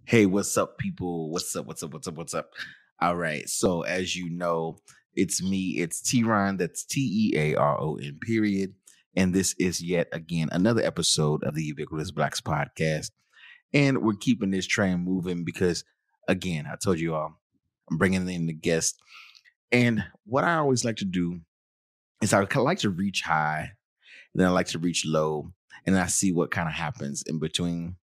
Hey, what's up, people? What's up? All right. So, as you know, it's me, it's TeaRon, that's TeaRon, period. And this is yet again another episode of the Ubiquitous Blacks podcast. And we're keeping this train moving because, again, I told you all, I'm bringing in the guest. And what I always like to do is I like to reach high, then I like to reach low, and I see what kind of happens in between.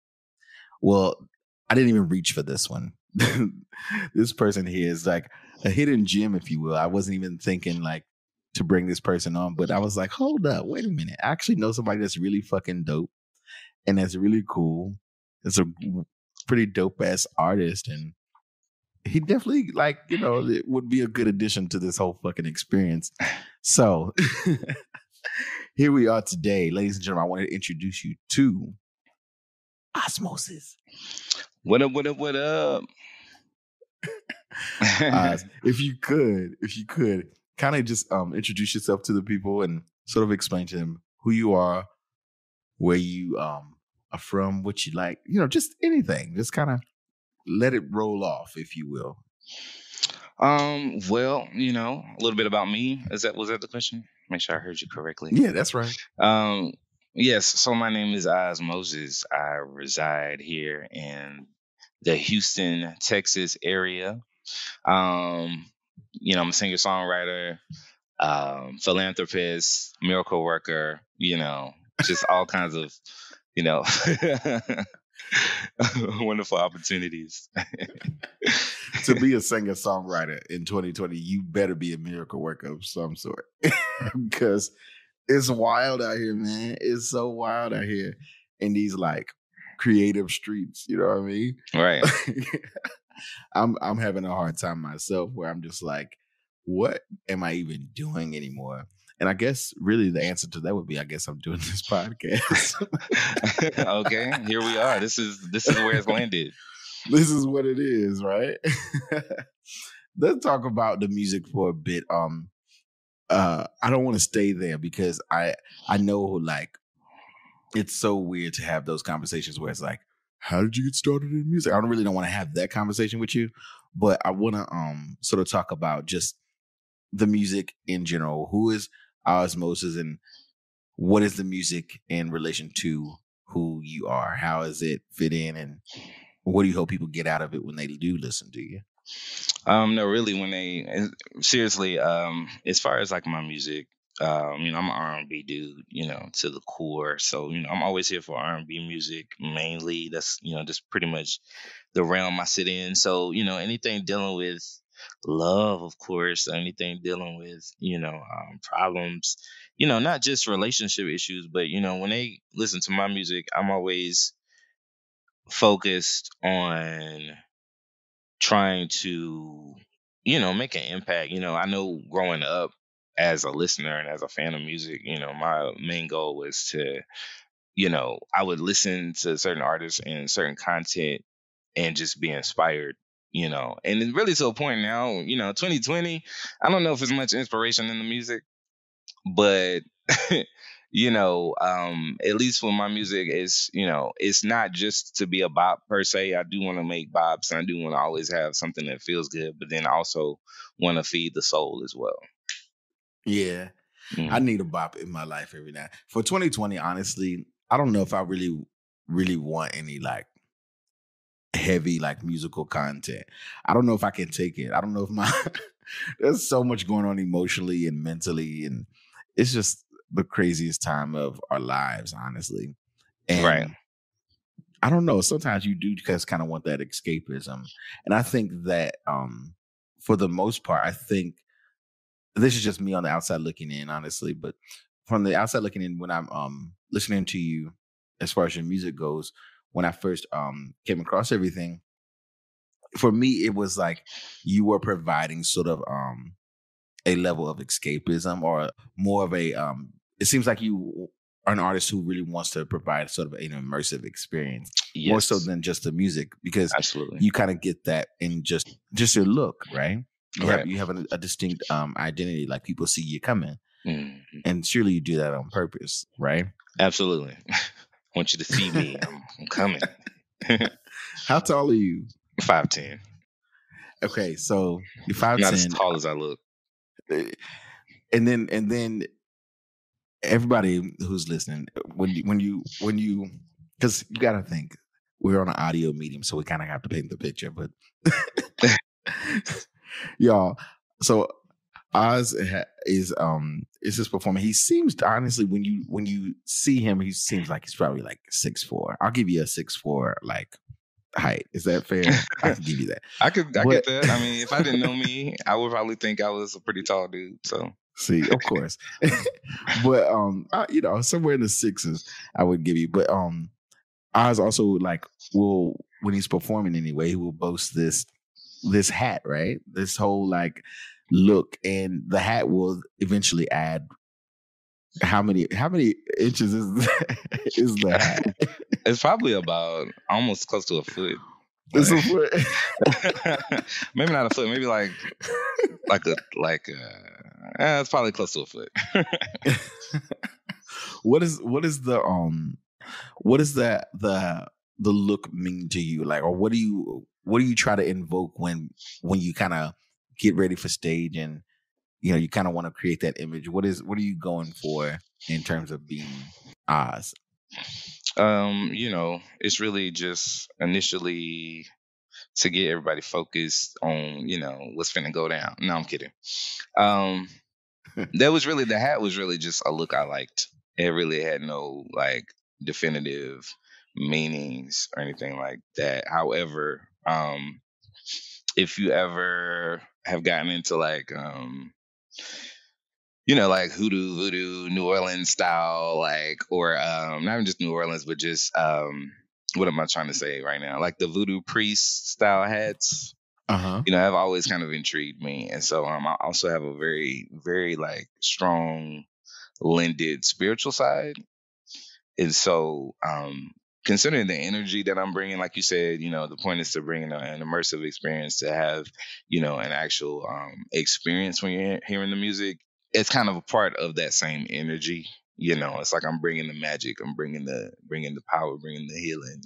Well, I didn't even reach for this one. This person here is like a hidden gem, if you will. I wasn't even thinking like to bring this person on, but I was like, hold up, wait a minute. I actually know somebody that's really fucking dope and that's really cool. It's a pretty dope ass artist, and he definitely it would be a good addition to this whole fucking experience. So here we are today, ladies and gentlemen. I want to introduce you to Ahz Moses. What up, what up, what up? If you could kind of just introduce yourself to the people and sort of explain to them who you are, where you are from, what you like, just anything. Just kind of let it roll off, if you will. Well, a little bit about me. Was that the question? Make sure I heard you correctly. Yeah, that's right. Yes, so my name is Ahz Moses. I reside here in the Houston, Texas area. I'm a singer-songwriter, philanthropist, miracle worker, just all kinds of, wonderful opportunities. To be a singer-songwriter in 2020, you better be a miracle worker of some sort. Because it's wild out here, man. It's so wild out here in these like creative streets. You know what I mean? Right. I'm having a hard time myself where I'm just like, what am I even doing anymore? And I guess really the answer to that would be, I guess I'm doing this podcast. Okay, here we are. This is where it's landed. This is what it is, right? Let's talk about the music for a bit. I don't want to stay there because I know like it's so weird to have those conversations where it's like, how did you get started in music? I don't want to have that conversation with you, but I want to sort of talk about just the music in general. Who is Ahz Moses and what is the music in relation to who you are? How does it fit in, and what do you hope people get out of it when they do listen to you? No, really, when they seriously, as far as like my music, I'm an R&B dude, to the core. So, I'm always here for R&B music mainly. That's, just pretty much the realm I sit in. So, anything dealing with love, of course, anything dealing with, problems, not just relationship issues, but, when they listen to my music, I'm always focused on trying to, make an impact. I know growing up as a listener and as a fan of music, my main goal was to, I would listen to certain artists and certain content and just be inspired, and it's really to a point now, 2020, I don't know if there's much inspiration in the music, but at least with my music is, it's not just to be a bop per se. I do want to make bops and I do want to always have something that feels good, but then I also want to feed the soul as well. Yeah. I need a bop in my life every now. For 2020, honestly, I don't know if I really want any like heavy like musical content. I don't know if I can take it. I don't know if there's so much going on emotionally and mentally, and it's just the craziest time of our lives, honestly. And right. I don't know. Sometimes you do just kind of want that escapism. And I think that for the most part, I think this is just me on the outside looking in, honestly. But from the outside looking in, when I'm listening to you, as far as your music goes, when I first came across everything, for me, it was like you were providing sort of a level of escapism or more of a, it seems like you are an artist who really wants to provide sort of an immersive experience, Yes. more so than just the music, because Absolutely. you kind of get that in just your look, right? Right. You have a distinct identity, like people see you coming. Mm-hmm. And surely you do that on purpose, right? Absolutely. I want you to see me. I'm coming. How tall are you? 5'10". Okay, so you're Not as 5'10", tall as I look. and then everybody who's listening, when you, because you got to think we're on an audio medium, so we kind of have to paint the picture. But y'all, so Oz is his performer. He seems to, honestly, when you see him, he seems like he's probably like 6'4". I'll give you a 6'4" like height. Is that fair? I can give you that. I But get that. I mean, if I didn't know me, I would probably think I was a pretty tall dude. So see, of course. But somewhere in the sixes, I would give you. But Oz also like will, when he's performing anyway, he will boast this hat, right? This whole like look, and the hat will eventually add how many inches is the hat? it's probably about almost close to a foot. It's a foot. Maybe not a foot. Maybe it's probably close to a foot. What is the look mean to you? Like, or what do you try to invoke when you kind of get ready for stage, and you kind of want to create that image? What are you going for in terms of being Oz? It's really just initially to get everybody focused on, what's finna go down. No, I'm kidding. The hat was really just a look I liked. It really had no like definitive meanings or anything like that. However, if you ever have gotten into like like hoodoo, voodoo, New Orleans style, like, or not even just New Orleans, but just what am I trying to say right now? Like the voodoo priest style hats. Uh-huh. Have always kind of intrigued me, and so I also have a very, very like strong lended spiritual side, and so considering the energy that I'm bringing, like you said, the point is to bring an immersive experience, to have an actual experience when you're hearing the music. It's kind of a part of that same energy. It's like I'm bringing the magic, I'm bringing the power, bringing the healing.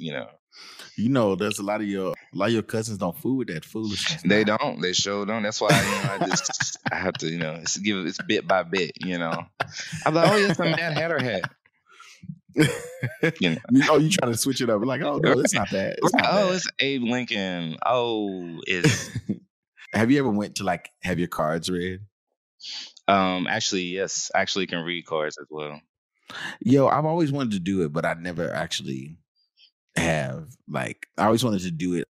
There's a lot of your cousins don't fool with that foolishness. They don't. They sure don't. That's why I have to give it's bit by bit. I'm like, oh, yes, a Mad Hatter hat. Oh, you trying to switch it up? Like, oh no, it's not that. It's not that. It's Abe Lincoln. Oh, it's. Have you ever went to like have your cards read? Actually, yes. Actually, can read cards as well. Yo, I've always wanted to do it, but I never actually have. Like, I always wanted to do it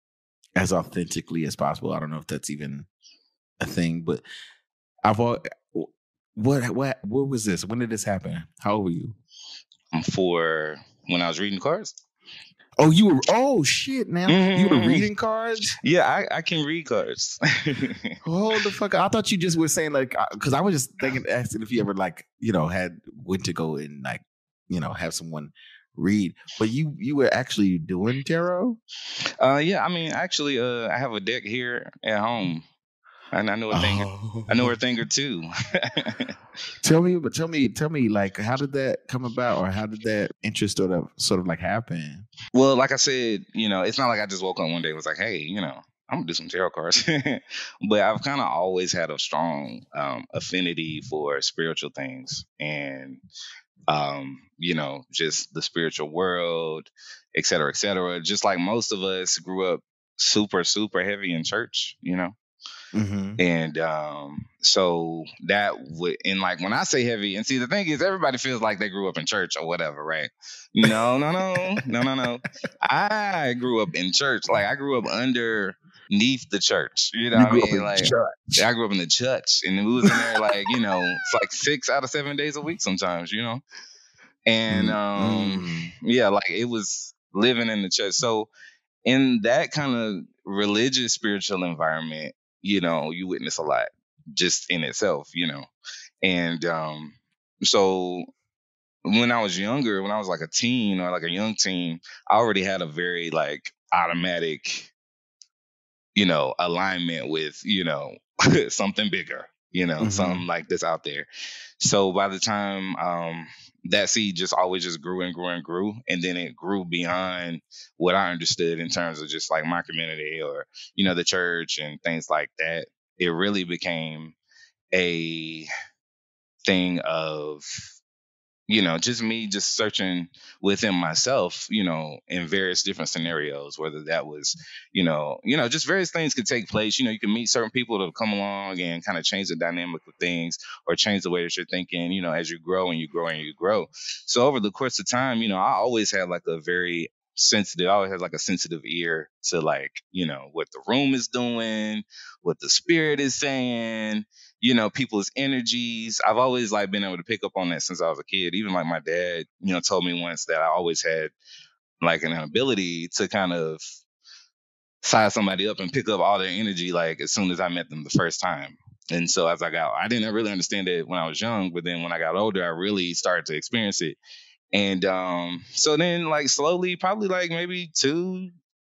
as authentically as possible. I don't know if that's even a thing, but what was this? When did this happen? How old were you? For when I was reading cards. Oh, you were. Oh shit! Now you were reading cards. Yeah, I can read cards. Hold the fuck! I thought you just were saying like, because I was just asking if you ever like went to go and like have someone read, but you were actually doing tarot. Yeah, I mean, actually, I have a deck here at home, and I know a thing. I know a thing or two. Tell me, like, how did that come about, or how did that interest sort of like happen? Well, like I said, it's not like I just woke up one day and was like, hey, I'm gonna do some tarot cards. But I've kind of always had a strong affinity for spiritual things, and just the spiritual world, et cetera, et cetera. Just like most of us grew up super, super heavy in church, Mm-hmm. And so that would, and like when I say heavy, and see, the thing is, everybody feels like they grew up in church or whatever, right? No. I grew up in church. Like I grew up underneath the church. You know what I mean? Like I grew up in the church, and we was in there like it's like 6 out of 7 days a week sometimes, and yeah, like it was living in the church. So in that kind of religious spiritual environment, you witness a lot just in itself, and so when I was younger, when I was like a teen or like a young teen, I already had a very like automatic alignment with something bigger, something like this out there. So by the time that seed just always just grew and grew and grew, and then it grew beyond what I understood in terms of just like my community or the church and things like that. It really became a thing of just me just searching within myself, in various different scenarios, whether that was, just various things could take place. You can meet certain people that come along and kind of change the dynamic of things or change the way that you're thinking, as you grow and you grow and you grow. So over the course of time, I always had like a very sensitive, I always had like a sensitive ear to like, what the room is doing, what the spirit is saying, people's energies. I've always like been able to pick up on that since I was a kid. Even like my dad, told me once that I always had like an ability to kind of size somebody up and pick up all their energy like as soon as I met them the first time. And so as I didn't really understand it when I was young, but then when I got older, I really started to experience it. And so then like slowly, probably like maybe 2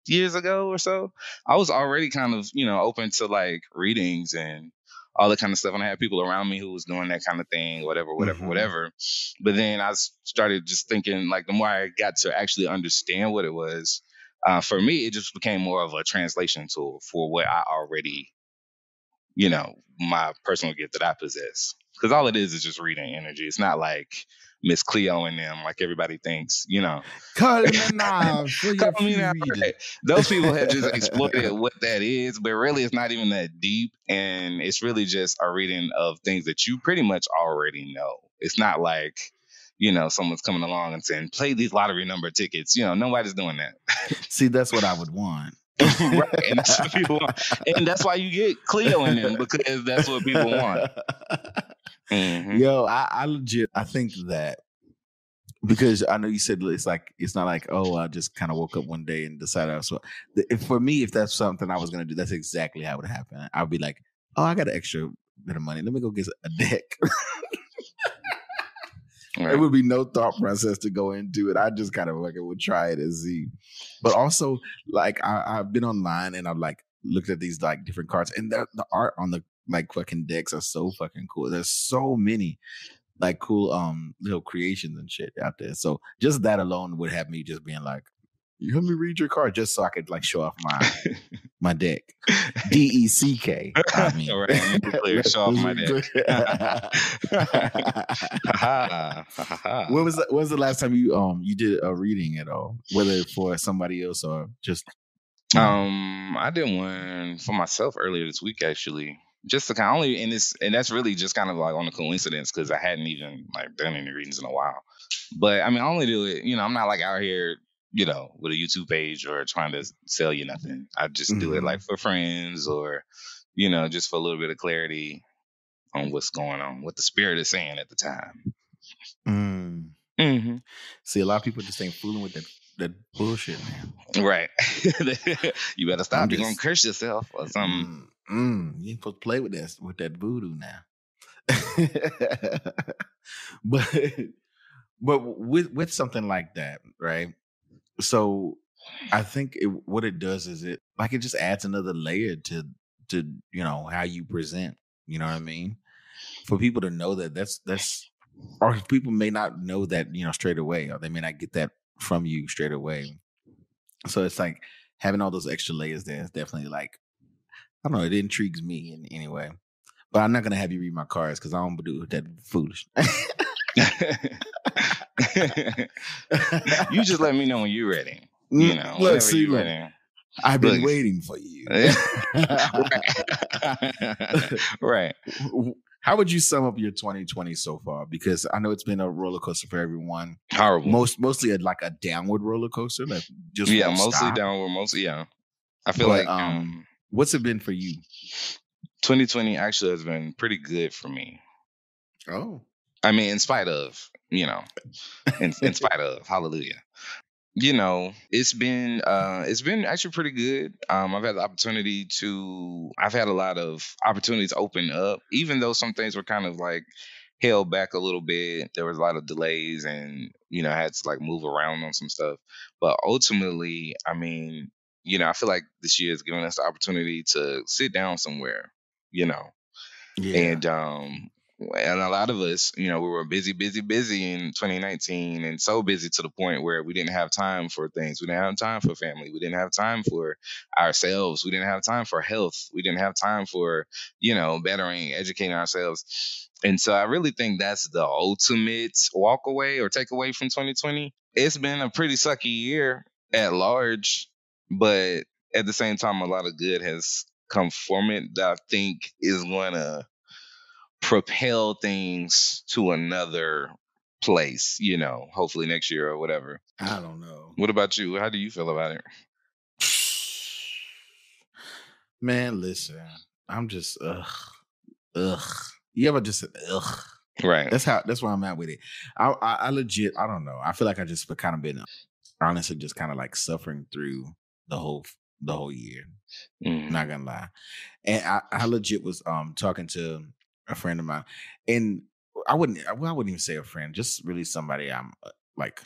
years ago or so, I was already kind of, open to like readings and all that kind of stuff. And I had people around me who was doing that kind of thing, whatever, whatever, Mm-hmm. whatever. But then I started just thinking like the more I got to actually understand what it was, for me, it just became more of a translation tool for what I already, my personal gift that I possess. Because all it is just reading energy. It's not like Miss Cleo and them, like everybody thinks. Call me now for your Call me free now, reading. right? Those people have just exploited what that is, but really it's not even that deep. And it's really just a reading of things that you pretty much already know. It's not like, someone's coming along and saying, play these lottery number tickets. Nobody's doing that. See, that's what I would want. Right. And that's what people want. And that's why you get Cleo in them, because that's what people want. Mm-hmm. Yo, I legit, I think that because I know you said it's not like, oh, I just kind of woke up one day and decided I was. For me, if that's something I was gonna do, that's exactly how it would happen. I'd be like, oh, I got an extra bit of money. Let me go get a deck. Right. There would be no thought process to go into it. I just kind of like would try it and see. But also, like I've been online and I've like looked at these like different cards, and the art on the like fucking decks are so fucking cool. There's so many like cool little creations and shit out there. So just that alone would have me just being like, you let me read your card just so I could like show off my deck. DECK. I mean, all right, clear. Show off my deck. When was the last time you did a reading at all, whether for somebody else or just? I did one for myself earlier this week, actually. Just to kind of only, and that's really just kind of like on a coincidence because I hadn't even like done any readings in a while. But I mean, I only do it, I'm not like out here, with a YouTube page or trying to sell you nothing. I just do it like for friends or, just for a little bit of clarity on what's going on, what the spirit is saying at the time. Mm-hmm. See, a lot of people just ain't fooling with that bullshit, man. Right. You better stop. You're gonna curse yourself or something. You ain't supposed to play with that voodoo now. but with something like that, right? So I think what it does is it just adds another layer to how you present. You know what I mean? For people to know that's or people may not know that straight away, or they may not get that from you straight away. So it's like having all those extra layers there is definitely like, I don't know, it intrigues me in any way. But I'm not gonna have you read my cards because I don't do that foolish. You just let me know when you're ready. Look, see, look, ready. I've been waiting for you. Right. How would you sum up your 2020 so far? Because I know it's been a roller coaster for everyone. Horrible. Mostly like a downward roller coaster. Like just mostly stop. Downward. Mostly, yeah. I feel like what's it been for you? 2020 actually has been pretty good for me. Oh. I mean, in spite of, in spite of, hallelujah. It's been actually pretty good. I've had a lot of opportunities open up, even though some things were kind of like held back a little bit. There was a lot of delays and, I had to like move around on some stuff. But ultimately, I mean, I feel like this year has given us the opportunity to sit down somewhere, Yeah. And And a lot of us, we were busy in 2019, and so busy to the point where we didn't have time for things. We didn't have time for family. We didn't have time for ourselves. We didn't have time for health. We didn't have time for, bettering, educating ourselves. And so I really think that's the ultimate walk away or takeaway from 2020. It's been a pretty sucky year at large, but at the same time, a lot of good has come from it that I think is going to propel things to another place, hopefully next year or whatever. I don't know. What about you? How do you feel about it? Man, listen, I'm just ugh. You ever just ugh? Right. That's where I'm at with it. I legit, I don't know. I feel like I just kind of been honestly just kind of like suffering through the whole year. Not gonna lie. And I legit was talking to a friend of mine, and I wouldn't even say a friend, just really somebody I'm like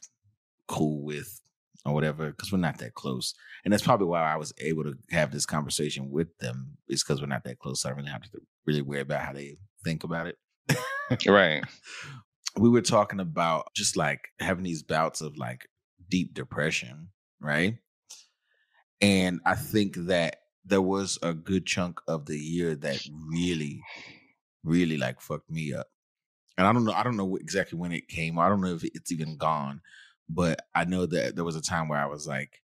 cool with or whatever, because we're not that close. And that's probably why I was able to have this conversation with them, is because we're not that close. So I really have to really worry about how they think about it. Right. We were talking about just like having these bouts of like deep depression, right? And I think that there was a good chunk of the year that really, really like fucked me up. And I don't know exactly when it came. I don't know if it's even gone, but I know that there was a time where I was like,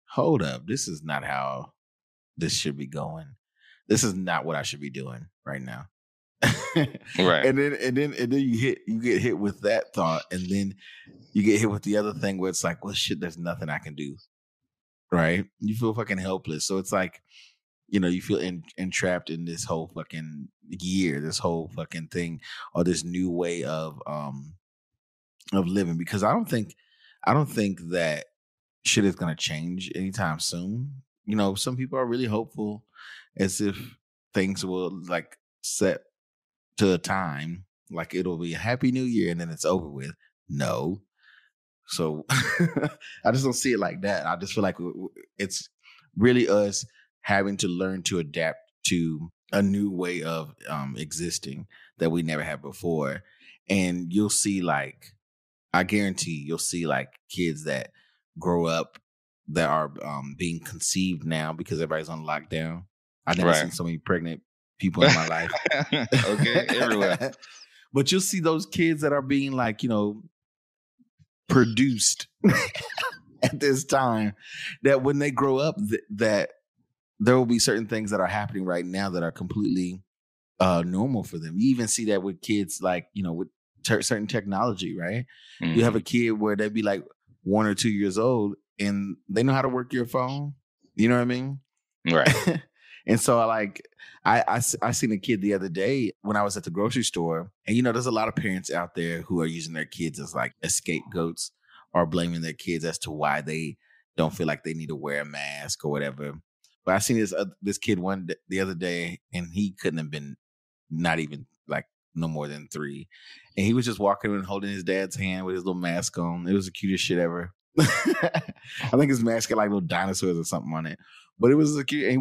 hold up, this is not how this should be going. This is not what I should be doing right now. Right. And then you get hit with that thought, and then you get hit with the other thing where it's like, well, shit, there's nothing I can do. Right? You feel fucking helpless. So it's like, you feel entrapped in this whole fucking year, this whole fucking thing, or this new way of living. Because I don't think that shit is gonna change anytime soon. Some people are really hopeful, as if things will like set to a time, like it'll be a happy new year and then it's over with. No. So I just don't see it like that. I just feel like it's really us having to learn to adapt to a new way of existing that we never had before. And you'll see, like, I guarantee you'll see like kids that grow up that are being conceived now because everybody's on lockdown. I've never seen so many pregnant people in my life. Okay, everywhere. But you'll see those kids that are being like, produced at this time, that when they grow up, that there will be certain things that are happening right now that are completely normal for them. You even see that with kids, like, with certain technology, right? Mm-hmm. You have a kid where they'd be like 1 or 2 years old and they know how to work your phone. You know what I mean? Right. And so I seen a kid the other day when I was at the grocery store, and there's a lot of parents out there who are using their kids as like scapegoats, or blaming their kids as to why they don't feel like they need to wear a mask or whatever. But I seen this kid the other day, and he couldn't have been not even like no more than 3, and he was just walking and holding his dad's hand with his little mask on. It was the cutest shit ever. I think his mask had like little dinosaurs or something on it. But it was cute, and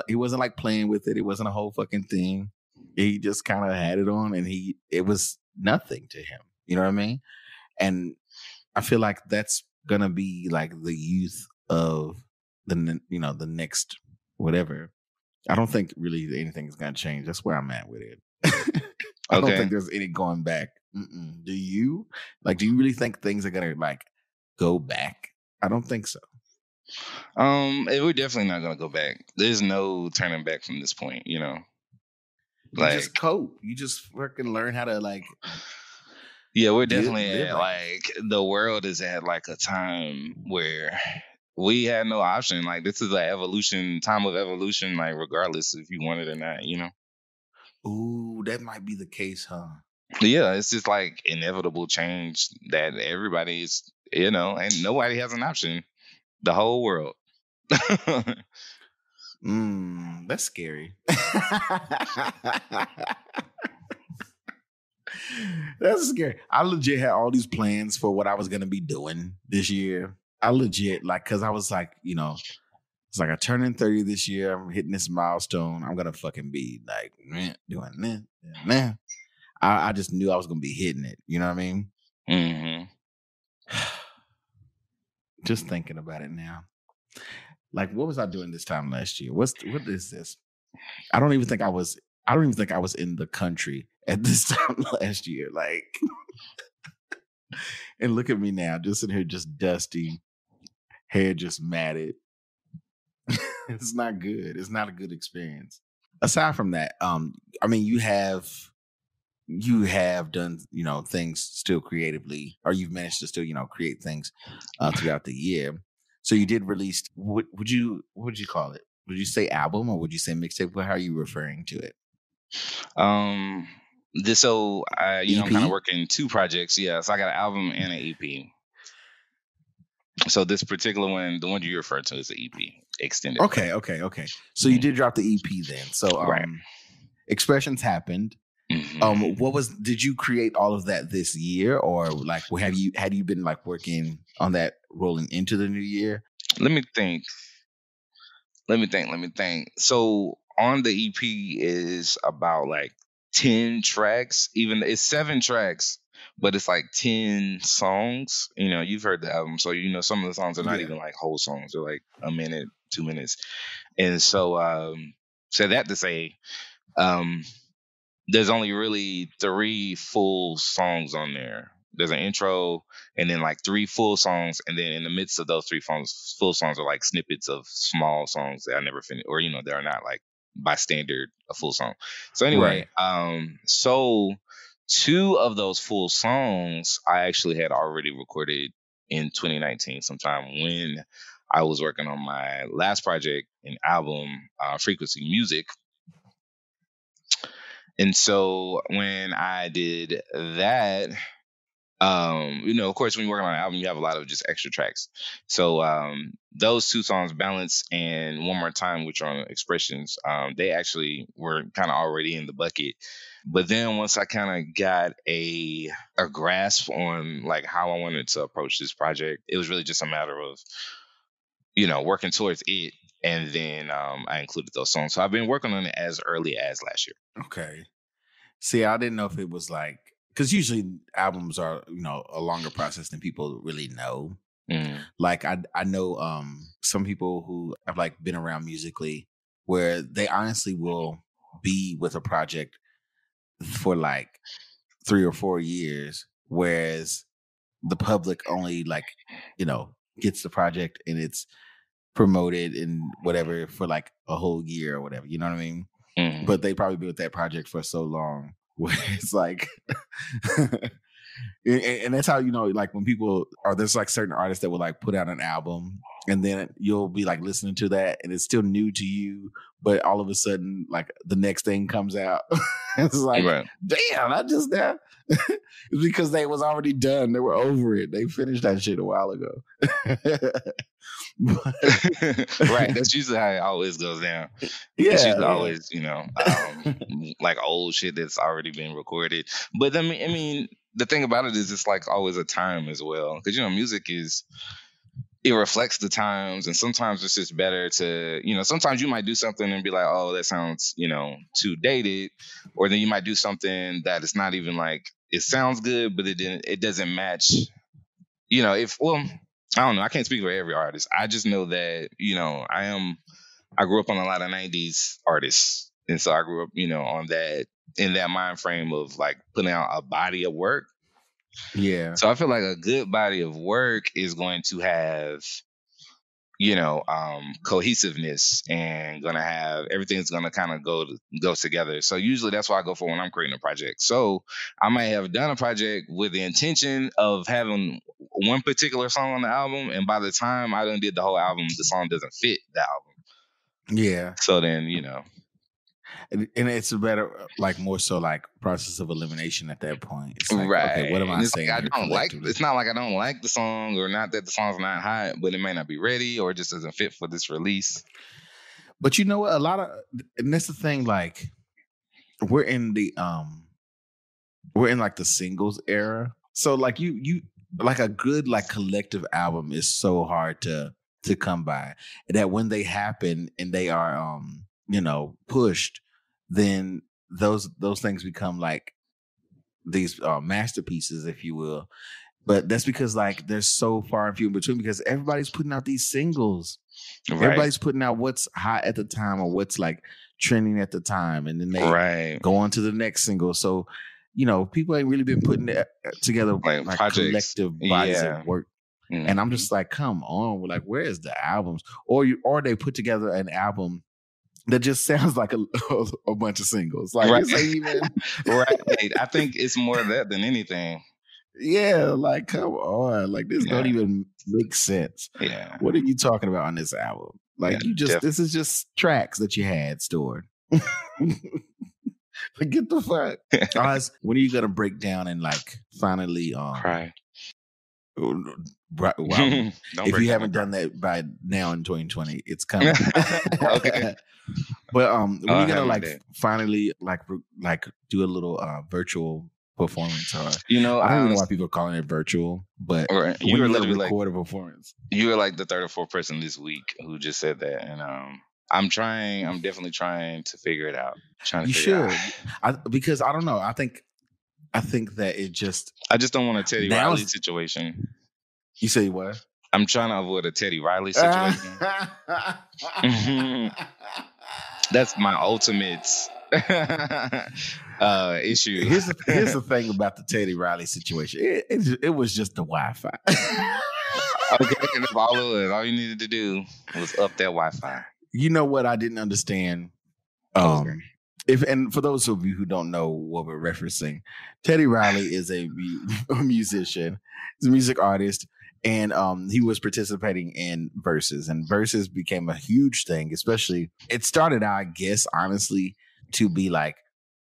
he wasn't like playing with it. It wasn't a whole fucking thing. He just kind of had it on, and it was nothing to him. You know what I mean? And I feel like that's gonna be like the youth of the next whatever. I don't think really anything's gonna change. That's where I'm at with it. I don't think there's any going back. Do you? Like, do you really think things are gonna like go back? I don't think so. We're definitely not gonna go back. There's no turning back from this point, You just cope. You just fucking learn how to like. Yeah, we're definitely at like the world is at like a time where we had no option. Like, this is an time of evolution, like regardless if you want it or not, Ooh, that might be the case, huh? Yeah, it's just like inevitable change that everybody's, and nobody has an option. The whole world. That's scary. That's scary. I legit had all these plans for what I was gonna be doing this year. I legit because I was like, it's like I turn in 30 this year. I'm hitting this milestone. I'm gonna fucking be like doing this. I just knew I was gonna be hitting it. You know what I mean? Mm-hmm. Just thinking about it now. Like, what was I doing this time last year? What is this? I don't even think I was in the country at this time last year. Like, and look at me now, just sitting here, just dusty, hair just matted. It's not good. It's not a good experience. Aside from that, I mean, you have done, things still creatively, or you've managed to still, create things throughout the year. So you did release, what would you call it? Would you say album or would you say mixtape? How are you referring to it? So I, I'm kind of EP? working 2 projects. Yeah, so I got an album and an EP. So this particular one, the one you referred to, is the EP, extended play. Okay. So you did drop the EP then. So Right. Expressions happened. Mm-hmm. Did you create all of that this year, or like had you been like working on that rolling into the new year? Let me think. So on the EP is about like 10 tracks. Even it's 7 tracks, but it's like 10 songs. You've heard the album, so some of the songs are not Yeah. even like whole songs. They're like a minute, 2 minutes. And so so that to say, um there's only really 3 full songs on there. There's an intro and then like 3 full songs, and then in the midst of those 3 full songs are like snippets of small songs that I never finished, or they're not like by standard a full song. So anyway, Right. so 2 of those full songs I actually had already recorded in 2019 sometime when I was working on my last project and album, Frequency Music. And so when I did that, of course, when you're working on an album, you have a lot of just extra tracks. So those 2 songs, Balance and One More Time, which are on Expressions, they actually were kind of already in the bucket. But then once I kind of got a grasp on like how I wanted to approach this project, it was really just a matter of, working towards it. And then I included those songs. So I've been working on it as early as last year. Okay. See, I didn't know if it was like, because usually albums are, a longer process than people really know. Mm. Like I know some people who have like been around musically where they honestly will be with a project for like 3 or 4 years, whereas the public only like, gets the project and it's promoted and whatever for like a whole year or whatever. You know what I mean? Mm. But they probably been with that project for so long where it's like and that's how, like when people are, there's like certain artists that will like put out an album and then you'll be like listening to that and it's still new to you, but all of a sudden like the next thing comes out. It's like, Right. damn, I just that. It's because they was already done. They were over it. They finished that shit a while ago. Right. That's usually how it always goes down. It's usually always, like old shit that's already been recorded. But I mean, the thing about it is it's like always a time as well. Because, music it reflects the times, and sometimes it's just better to, sometimes you might do something and be like, oh, that sounds, too dated. Or then you might do something that it's not even like, it sounds good, but it doesn't match, I don't know. I can't speak for every artist. I just know that, I grew up on a lot of 90s artists. And so I grew up, on that, in that mind frame of like putting out a body of work. Yeah. So I feel like a good body of work is going to have, cohesiveness, and gonna have everything's gonna kind of go together. So usually that's why I go for when I'm creating a project. So I might have done a project with the intention of having one particular song on the album, and by the time I done did the whole album, the song doesn't fit the album. Yeah. So then, And it's a better, like more so like process of elimination at that point. It's like, right. okay, what am I And it's saying like, here I don't like. collectively? It's not like I don't like the song, or not that the song's not hot, but it may not be ready, or it just doesn't fit for this release. But you know what? And that's the thing. Like, we're in like the singles era. So like you like a good like collective album is so hard to come by. That when they happen and they are pushed, then those things become like these masterpieces, if you will. But that's because like they're so far and few in between because everybody's putting out these singles. Right. Everybody's putting out what's hot at the time or what's like trending at the time, and then they go on to the next single. So, people ain't really been putting together like collective bodies of work. Mm-hmm. And I'm just like, come on, like, where is the albums? Or they put together an album that just sounds like a bunch of singles. Like, this ain't even right. I think it's more of that than anything. Yeah, like, come on. Like, this don't even make sense. Yeah. What are you talking about on this album? Like, this is just tracks that you had stored. Get the fuck. Ahz, when are you gonna break down and like finally cry? Wow. If you haven't done that by now in 2020, it's coming. Okay. But when are you gonna like finally like do a little virtual performance? Or I don't even know why people are calling it virtual, but you were literally record a performance. You were like the third or fourth person this week who just said that, and I'm definitely trying to figure it out. You should, because I don't know. I think that it just. I just don't want a Teddy Riley situation. You say what? I'm trying to avoid a Teddy Riley situation. That's my ultimate issue. Here's the thing about the Teddy Riley situation. It was just the Wi-Fi. Okay, and if all it was, all you needed to do was up that Wi-Fi. You know what I didn't understand? And for those of you who don't know what we're referencing, Teddy Riley is a musician. He's a music artist, and he was participating in Versus, and Versus became a huge thing. Especially, it started out, I guess, honestly, to be like,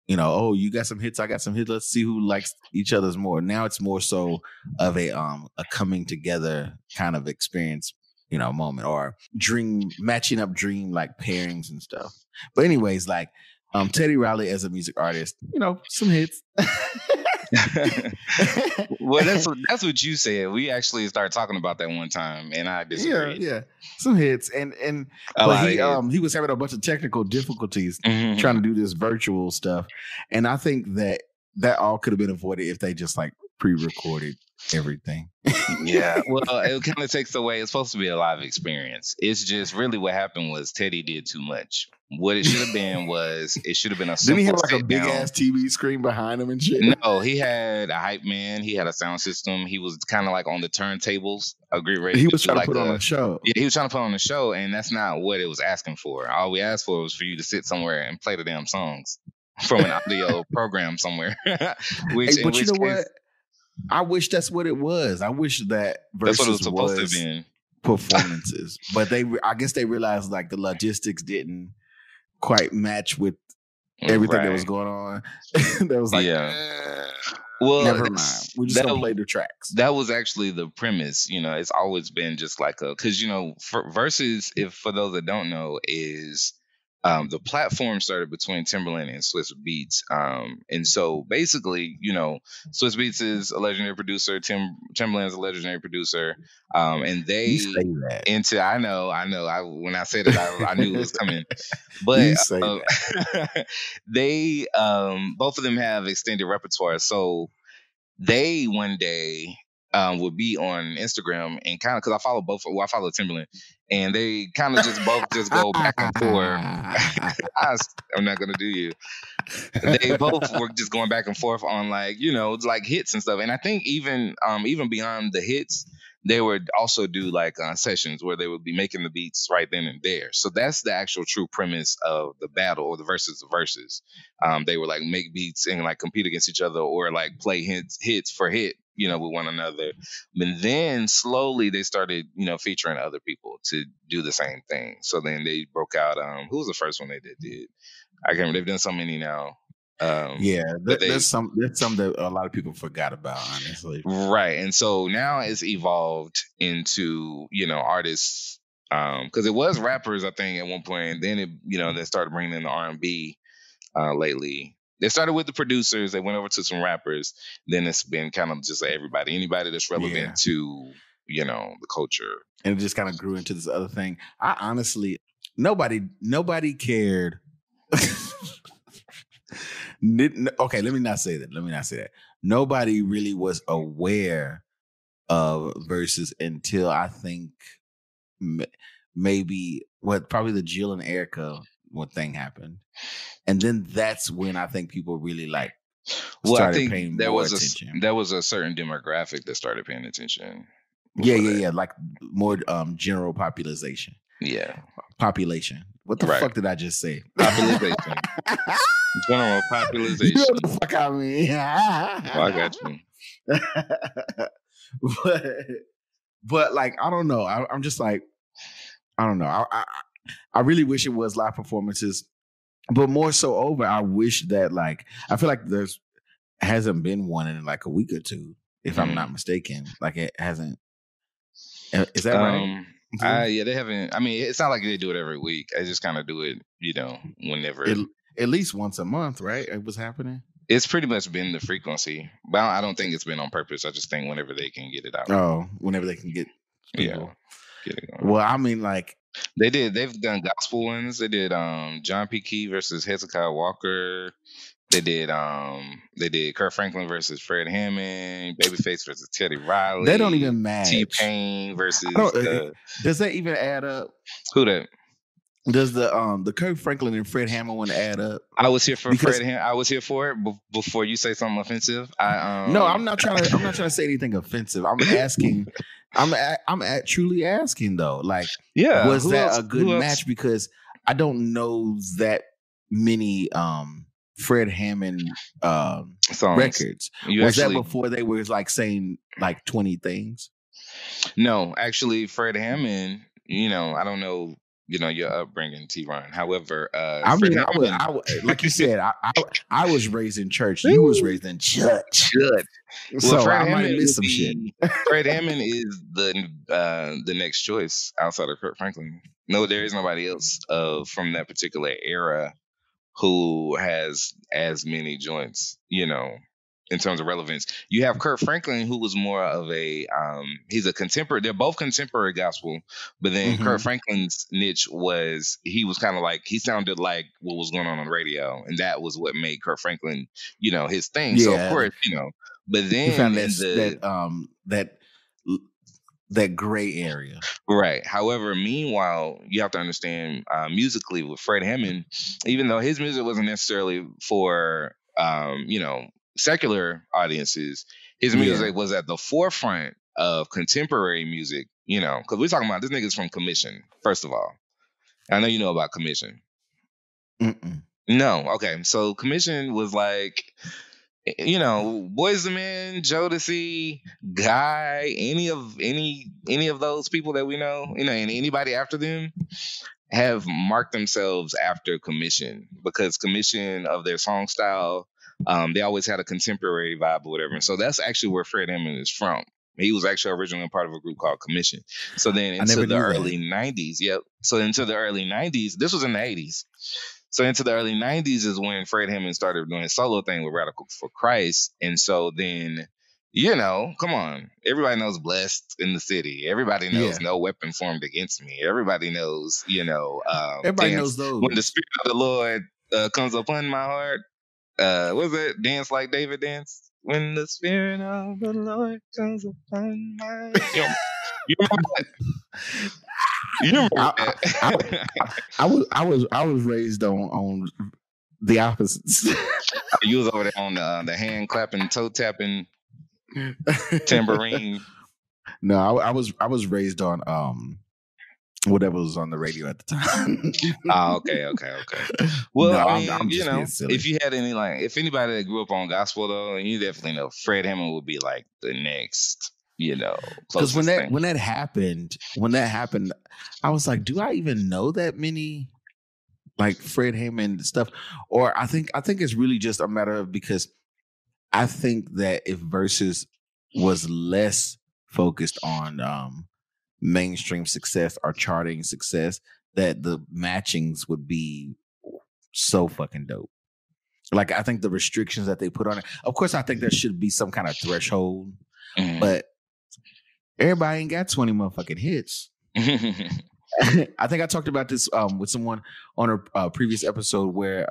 oh, you got some hits, I got some hits. Let's see who likes each other's more. Now it's more so of a coming together kind of experience, moment, or matching up dream like pairings and stuff. But anyways, like Teddy Riley as a music artist, some hits. Well, that's what you said. We actually started talking about that one time, and I disagreed. Yeah, some hits, but he was having a bunch of technical difficulties trying to do this virtual stuff, and I think that all could have been avoided if they just like pre-recorded everything. Yeah, well, it kind of takes away. It's supposed to be a live experience. It's just really what happened was Teddy did too much. What it should have been was it should have been a simple. Didn't he have like a big ass TV screen behind him and shit? No, he had a hype man. He had a sound system. He was kind of like on the turntables. He was trying to put on a show. Yeah, he was trying to put on a show, and that's not what it was asking for. All we asked for was for you to sit somewhere and play the damn songs from an audio program somewhere. You know what? I wish that's what it was. I wish that Versus that's what it was supposed to have been. Performances, but I guess they realized like the logistics didn't quite match with everything that was going on. That was like, well, never mind. We're just gonna play the tracks. That was actually the premise. It's always been just like because Versus, if for those that don't know, is the platform started between Timbaland and Swiss Beats. And so basically, Swiss Beats is a legendary producer. Timbaland is a legendary producer. And they I know. When I said it, I knew it was coming. But they both of them have extended repertoire. So they one day would be on Instagram and kind of, because I follow Timbaland, and they kind of just both just go back and forth. I'm not gonna do you. They both were just going back and forth on like hits and stuff. And I think even beyond the hits, they would also do like sessions where they would be making the beats right then and there. So that's the actual true premise of the battle or the versus. They would like make beats and like compete against each other or like play hits for hit, with one another. And then slowly they started, featuring other people to do the same thing. So then they broke out. Who was the first one they did? I can't remember. They've done so many now. There's some that a lot of people forgot about, honestly. Right. And so now it's evolved into, artists, because it was rappers, I think, at one point, and then it, they started bringing in the R&B lately. They started with the producers, they went over to some rappers, then it's been kind of just like anybody that's relevant to, the culture. And it just kind of grew into this other thing. I honestly, nobody cared. Okay, let me not say that. Nobody really was aware of verses until I think maybe probably the Jill and Erica thing happened, and then that's when I think people really like Well, I started think paying more attention. there was a certain demographic that started paying attention. Yeah, like more general population. Yeah, population. What the fuck did I just say? Population. General population. You know what the fuck I mean? Well, I got you. But like I don't know. I'm just like I don't know. I really wish it was live performances, but more so I wish that like I feel like hasn't been one in like a week or two, if I'm not mistaken. Like it hasn't. Is that right? Yeah, they haven't. I mean, it's not like they do it every week. I just kind of do it, whenever. At least once a month, right? It was happening. It's pretty much been the frequency, but I don't think it's been on purpose. I just think whenever they can get it out. Oh, whenever they can get people. Yeah, get it going. Well, I mean, like they've done gospel ones. They did John P. Key versus Hezekiah Walker. They did Kirk Franklin versus Fred Hammond, Babyface versus Teddy Riley. They don't even match. T-Pain versus. Does that even add up? Who that? Does the Kirk Franklin and Fred Hammond one add up? I was here for Fred Hammond. I was here for it before you say something offensive. No, I'm not trying to say anything offensive. I'm asking. I'm truly asking though. Like, was that a good match? Because I don't know that many Fred Hammond records. Was that before they were like saying like 20 things? No, actually, Fred Hammond. I don't know. Your upbringing, TeaRon. However, I mean, I like you said, I was raised in church. You was raised in church. So well, Fred Hammond missed some shit. Fred Hammond is the next choice outside of Kirk Franklin. No, there is nobody else from that particular era who has as many joints, in terms of relevance. You have Kirk Franklin, who was more of a he's a contemporary. They're both contemporary gospel, but then Kirk Franklin's niche was he was kind of like he sounded like what was going on the radio, and that was what made Kirk Franklin, his thing. Yeah. So of course, but then he found that gray area, right? However, meanwhile, you have to understand musically with Fred Hammond, even though his music wasn't necessarily for secular audiences, his music was at the forefront of contemporary music, because we're talking about this nigga's from Commission. First of all, I know you know about Commission. No, okay, so Commission was like, Boyz II Men, Jodeci, Guy, any of those people that we know, and anybody after them have marked themselves after Commission because Commission of their song style. They always had a contemporary vibe or whatever. And so that's actually where Fred Hammond is from. He was actually originally part of a group called Commission. So then into the early 90s, So into the early 90s, this was in the 80s. So into the early 90s is when Fred Hammond started doing his solo thing with Radical for Christ. And so then, come on. Everybody knows Blessed in the City. Everybody knows No Weapon Formed Against Me. Everybody knows, everybody knows those. When the Spirit of the Lord comes upon my heart. What was it? Dance like David danced. When the Spirit of the Lord comes upon my you remember that? You remember that? I was raised on the opposites. You was over there on the hand clapping, toe tapping, tambourine. No, I was raised on whatever was on the radio at the time. Okay. Well, no, I'm just if you had any if anybody that grew up on gospel though, you definitely know Fred Hammond would be like the next, because when that happened, I was like, do I even know that many like Fred Hammond stuff? Or I think it's really just a matter of because I think that if Versus was less focused on mainstream success or charting success, that the matchings would be so fucking dope. Like I think the restrictions that they put on it, of course I think there should be some kind of threshold, but everybody ain't got 20 motherfucking hits. I think I talked about this with someone on a previous episode where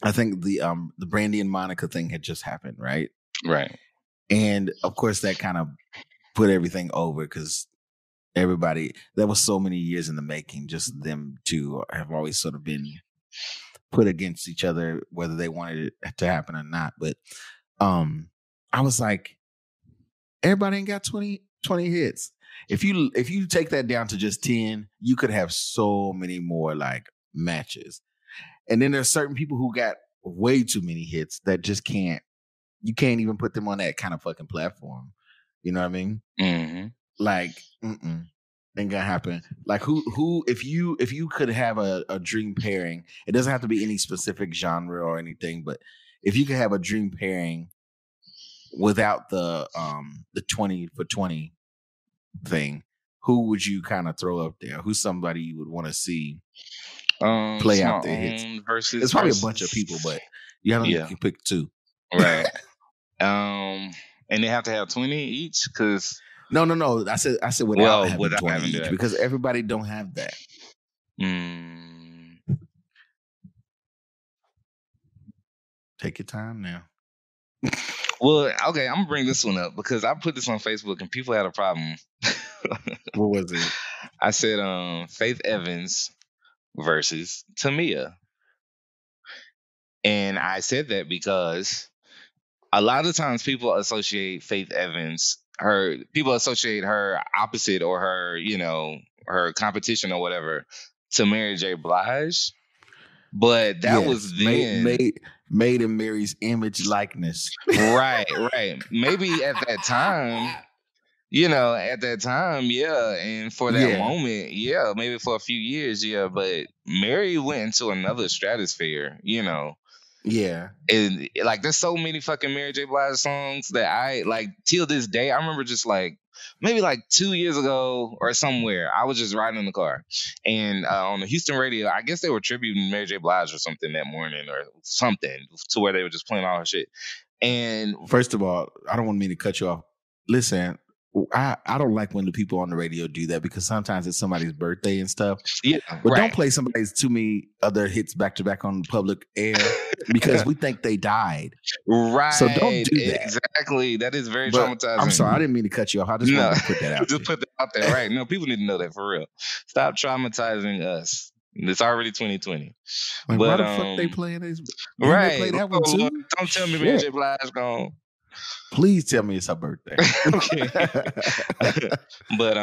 I think the Brandy and Monica thing had just happened, right? Right. And of course, that kind of put everything over because everybody, that was so many years in the making. Just them two have always sort of been put against each other, whether they wanted it to happen or not. But I was like, everybody ain't got 20 hits. If you take that down to just 10, you could have so many more like matches. And then there's certain people who got way too many hits that just you can't even put them on that kind of fucking platform. You know what I mean? Mm-hmm. Like, ain't gonna happen. Like who if you could have a dream pairing, it doesn't have to be any specific genre or anything, but if you could have a dream pairing without the 20 for 20 thing, who would you kind of throw up there? Who's somebody you would want to see play out their hits? It's probably a bunch of people, but you can pick two. Right. And they have to have 20 each because no. I said without having 20 each because everybody don't have that. Take your time now. Well, okay, I'm gonna bring this one up because I put this on Facebook and people had a problem. What was it? I said Faith Evans versus Tamia. And I said that because a lot of times people associate Faith Evans, people associate her opposite or her, her competition or whatever to Mary J. Blige. But that was then made in Mary's image likeness. Right. Maybe at that time, yeah. And for that moment, yeah, maybe for a few years, yeah. But Mary went into another stratosphere, Yeah. And like there's so many fucking Mary J. Blige songs that I like till this day. I remember just like maybe like 2 years ago or somewhere, I was just riding in the car and on the Houston radio, I guess they were tributing Mary J. Blige or something that morning or something to where they were just playing all her shit. And first of all, I don't want me to cut you off. Listen, I don't like when the people on the radio do that because sometimes it's somebody's birthday and stuff. Yeah, but don't play somebody's too many other hits back to back on public air because we think they died. Right. So don't do that. Exactly. That is very traumatizing. I'm sorry. I didn't mean to cut you off. I just wanted to put that out. Just put that out there. Right. No, people need to know that for real. Stop traumatizing us. It's already 2020. Like, why the fuck they playing these? Right. They play that one too? Don't tell me Mary J. Blige gone. Please tell me it's her birthday. Okay. But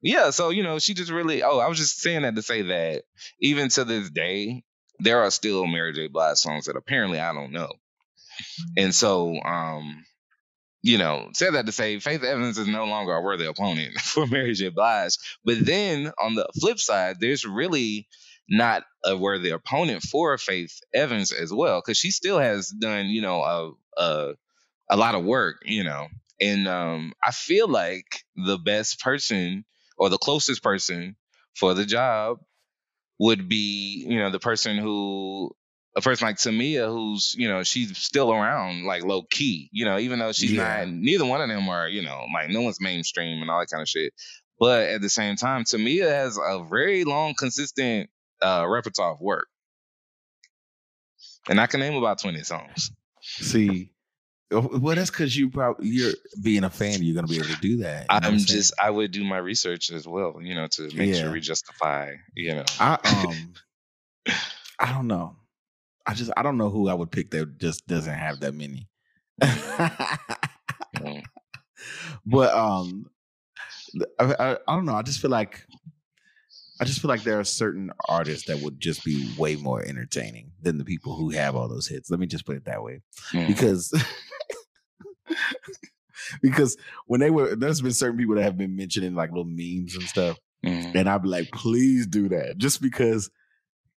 yeah, so she just really I was just saying that to say that even to this day, there are still Mary J. Blige songs that apparently I don't know. And so said that to say Faith Evans is no longer a worthy opponent for Mary J. Blige. But then on the flip side, there's really not a worthy opponent for Faith Evans as well, because she still has done, a lot of work, and I feel like the best person or the closest person for the job would be, a person like Tamia, who's, she's still around like low key, even though she's not, neither one of them are, like no one's mainstream and all that kind of shit. But at the same time, Tamia has a very long, consistent repertoire of work. And I can name about 20 songs. See, well, that's because you're being a fan. You're going to be able to do that. I would do my research as well, to make sure we justify, I don't know. I don't know who I would pick that just doesn't have that many. But I don't know. I just feel like there are certain artists that would just be way more entertaining than the people who have all those hits. Let me just put it that way, because when there's been certain people that have been mentioning like little memes and stuff, and I'd be like, please do that, just because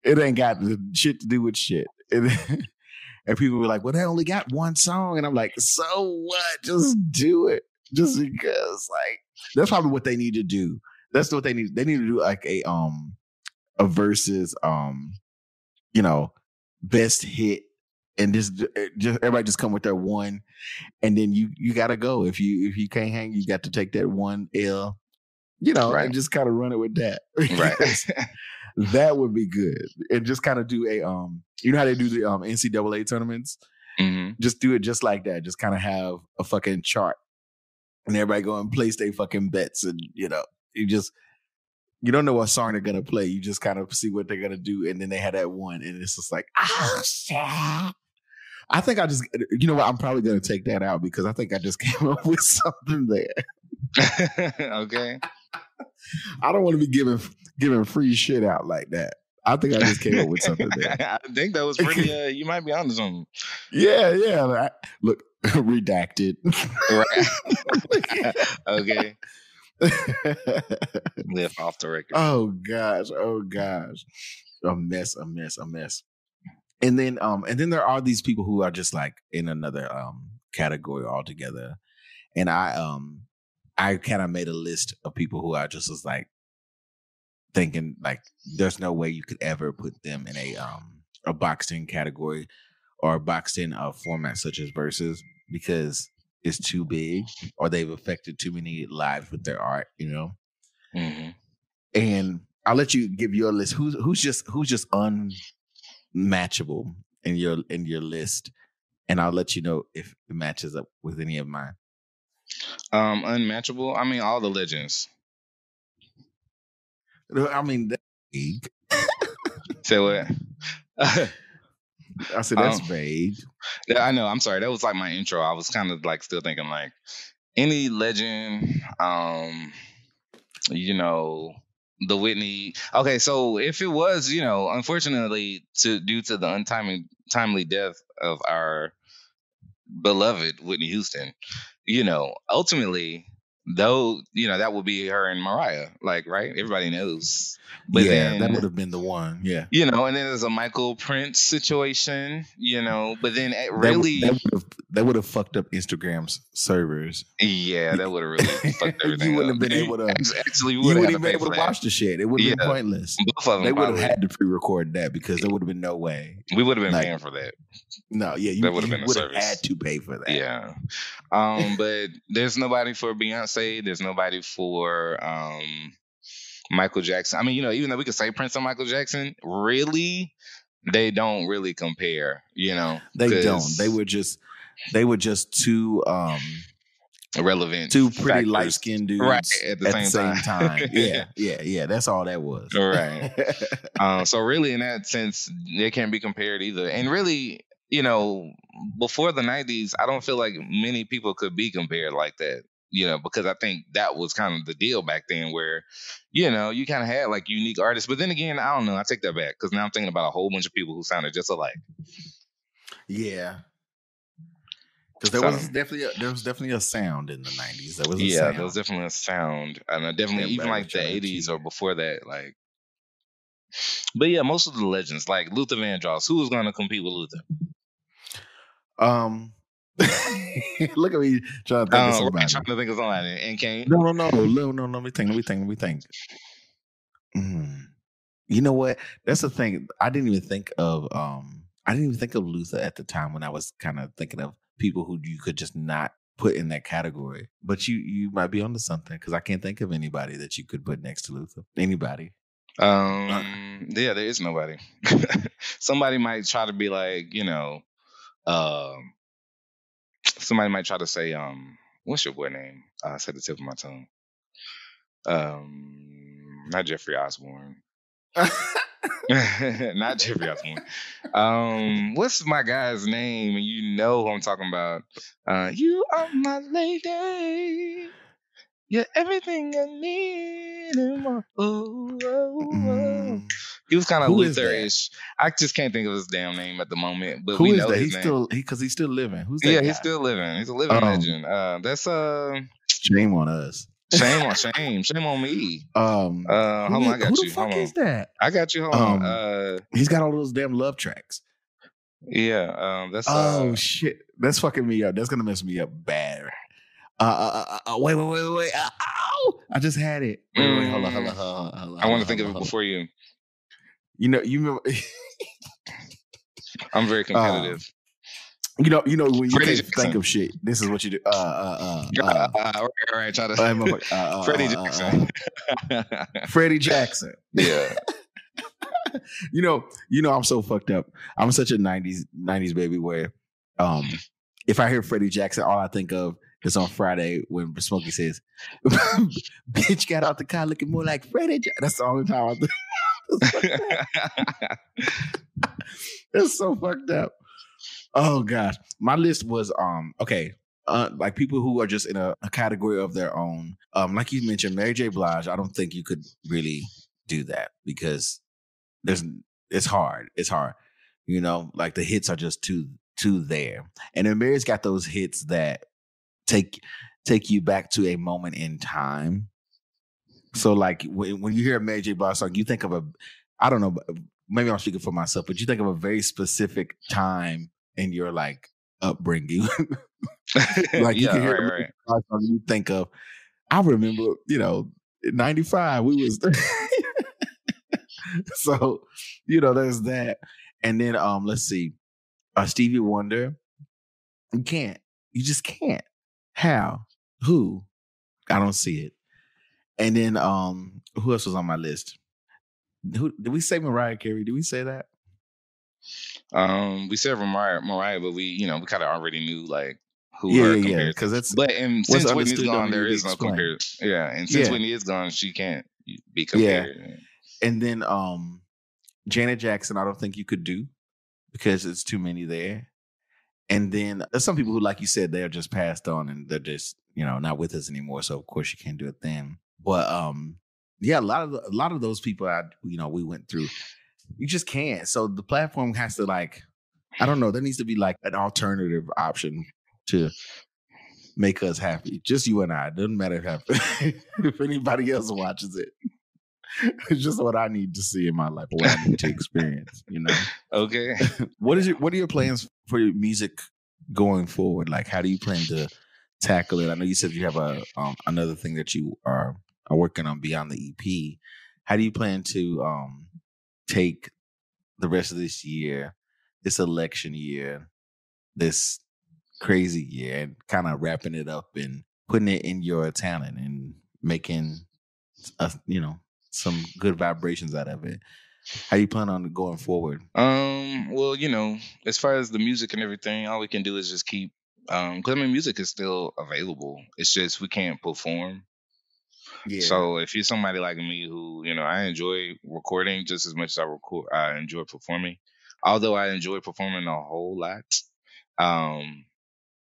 it ain't got shit to do with shit. And people were like, well, they only got one song, and I'm like, so what? Just do it, just because. Like, that's probably what they need to do. That's what they need. They need to do like a versus best hit, and just everybody just come with their one, and then you gotta go. If you can't hang, you got to take that one L, right. and just kind of run it with that. Right. That would be good. And just kind of do a you know how they do the NCAA tournaments? Mm-hmm. Just do it just like that. Just kind of have a fucking chart and everybody go and place their fucking bets, and you don't know what song they're gonna play. You just kind of see what they're gonna do, and then they had that one, and it's just like, oh shit. I think you know what? I'm probably gonna take that out because I think I just came up with something there. Okay. I don't want to be giving free shit out like that. I think I just came up with something there. I think that was pretty. You might be onto something. Yeah. Look, redacted. Right. Okay. Live off the record. Oh gosh. A mess. And then there are these people who are just like in another category altogether. And I kind of made a list of people who I just was like thinking like there's no way you could ever put them in a boxed in category or a boxed in format such as Versus because it's too big or they've affected too many lives with their art, you know. Mm-hmm. And I'll let you give your list. Who's just unmatchable in your list, and I'll let you know if it matches up with any of mine. Unmatchable. I mean, all the legends. I mean, that's vague. Say what? I said that's vague. Yeah, I know. I'm sorry. That was like my intro. I was kind of like still thinking like any legend. You know, the Whitney. Okay, so if it was, you know, unfortunately, due to the untimely death of our beloved Whitney Houston, you know, ultimately, though, you know, that would be her and Mariah, like, right? Everybody knows. But yeah, then, that would have been the one. Yeah. You know, and then there's a Michael Prince situation, you know, but then it really... That would have fucked up Instagram's servers. Yeah, that would have really fucked everything You wouldn't up. have been able to... Actually, you wouldn't have been able to watch the shit. It would have been pointless. Both of them they would have had to pre-record that because there would have been no way. We would have been paying for that. No, yeah, you would have had to pay for that. Yeah. But there's nobody for Beyonce. There's nobody for Michael Jackson. I mean, you know, even though we could say Prince and Michael Jackson, really, they don't really compare, you know. They don't. They were just too irrelevant, two pretty light-skinned dudes right, at the same time. Yeah. That's all that was. Right. So really, in that sense, they can't be compared either. And really, you know, before the 90s, I don't feel like many people could be compared like that. You know, because I think that was kind of the deal back then where, you know, you kind of had like unique artists. But then again, I don't know. I take that back because now I'm thinking about a whole bunch of people who sounded just alike. Yeah. Because there was definitely a sound in the 90s. There was a sound. There was definitely a sound. And definitely even like the 80s or before that, like. But yeah, most of the legends, like Luther Vandross, who was going to compete with Luther? Look at me trying to think of somebody. Trying to think of somebody. And Kane? No. Let me think. You know what? That's the thing. I didn't even think of Luther at the time when I was kind of thinking of people who you could just not put in that category. But you might be onto something because I can't think of anybody that you could put next to Luther. Anybody? Yeah, there is nobody. Somebody might try to be like, you know, somebody might try to say, what's your boy name? I said the tip of my tongue. Not Jeffrey Osborne. Not Jeffrey Osborne. What's my guy's name? And you know who I'm talking about. You are my lady. You're everything I need and more. He was kind of Luther-ish. I just can't think of his damn name at the moment. But we know his name. He's still living. Who's that guy? Yeah, he's still living. He's a living legend. That's shame on us. Shame on me. Hold on, I got who you. The fuck is that? I got you. Hold on. He's got all those damn love tracks. Yeah. That's. Oh shit! That's fucking me up. That's gonna mess me up bad. Wait. Ow! I just had it. Wait, hold on. I want to think of it before you. You remember. I'm very competitive. You know when you can't think of shit. This is what you do. Right. Try to. Freddie Jackson. Freddie Jackson. Yeah. I'm so fucked up. I'm such a '90s baby where, if I hear Freddie Jackson, all I think of is on Friday when Smokey says, "Bitch got out the car looking more like Freddie." That's the only time I think. It's so fucked up. Oh gosh, my list was okay. Like people who are just in a category of their own. Like you mentioned, Mary J. Blige. I don't think you could really do that because it's hard. It's hard. Like the hits are just too there. And then Mary's got those hits that take you back to a moment in time. So like when you hear a Mary J. Blige song, you think of I don't know, maybe I'm speaking for myself, but you think of a very specific time in your like upbringing. Like you can hear a Mary J. Blige song, you think of, I remember, in 95, we was so, there's that. And then let's see. Stevie Wonder. You just can't. How? Who? I don't see it. And then who else was on my list? Who did we say? Mariah Carey? Did we say that? We said Mariah, but we kind of already knew like who her compared to. Because since Whitney's gone, there is no compare. Yeah, and since Whitney is gone, she can't be compared. Yeah. And then Janet Jackson, I don't think you could do because it's too many there. And then there's some people who, like you said, they're just passed on and they're just not with us anymore. So of course you can't do it then. But a lot of those people we went through, you just can't. So the platform has to like, I don't know, there needs to be like an alternative option to make us happy. Just you and I. It doesn't matter if anybody else watches it. It's just what I need to see in my life, what I need to experience, Okay. What are your plans for your music going forward? Like, how do you plan to tackle it? I know you said you have another thing that you are working on beyond the EP. How do you plan to take the rest of this year, this election year, this crazy year, and kind of wrapping it up and putting it in your talent and making some good vibrations out of it? How do you plan on going forward? Well, as far as the music and everything, all we can do is just keep because music is still available. It's just we can't perform. Yeah. So if you're somebody like me who, I enjoy recording just as much as I enjoy performing. Although I enjoy performing a whole lot. In